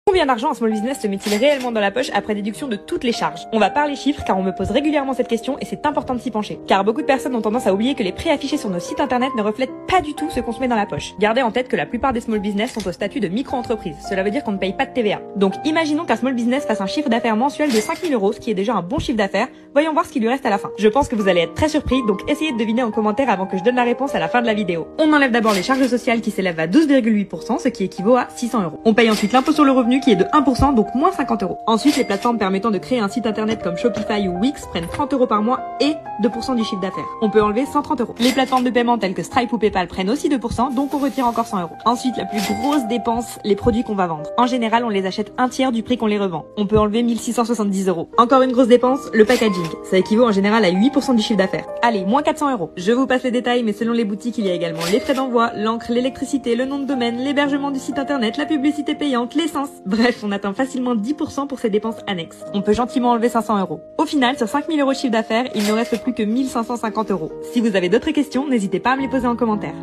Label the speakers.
Speaker 1: Combien d'argent un small business se met-il réellement dans la poche après déduction de toutes les charges? On va parler chiffres car on me pose régulièrement cette question et c'est important de s'y pencher. Car beaucoup de personnes ont tendance à oublier que les prix affichés sur nos sites internet ne reflètent pas du tout ce qu'on se met dans la poche. Gardez en tête que la plupart des small business sont au statut de micro-entreprise. Cela veut dire qu'on ne paye pas de TVA. Donc imaginons qu'un small business fasse un chiffre d'affaires mensuel de 5 000 €, ce qui est déjà un bon chiffre d'affaires. Voyons voir ce qui lui reste à la fin. Je pense que vous allez être très surpris, donc essayez de deviner en commentaire avant que je donne la réponse à la fin de la vidéo. On enlève d'abord les charges sociales qui s'élèvent à 12,8%, ce qui équivaut à 600 €. On paye ensuite l'impôt sur le revenu qui est de 1%, donc moins 50 €. Ensuite, les plateformes permettant de créer un site internet comme Shopify ou Wix prennent 30 € par mois et 2% du chiffre d'affaires. On peut enlever 130 €. Les plateformes de paiement telles que Stripe ou PayPal prennent aussi 2%, donc on retire encore 100 €. Ensuite, la plus grosse dépense, les produits qu'on va vendre. En général, on les achète un tiers du prix qu'on les revend. On peut enlever 1670 €. Encore une grosse dépense, le packaging. Ça équivaut en général à 8% du chiffre d'affaires. Allez, moins 400 €. Je vous passe les détails, mais selon les boutiques, il y a également les frais d'envoi, l'encre, l'électricité, le nom de domaine, l'hébergement du site internet, la publicité payante, l'essence. Bref, on atteint facilement 10% pour ces dépenses annexes. On peut gentiment enlever 500 €. Au final, sur 5 000 € de chiffre d'affaires, il ne reste plus que 1550 €. Si vous avez d'autres questions, n'hésitez pas à me les poser en commentaire.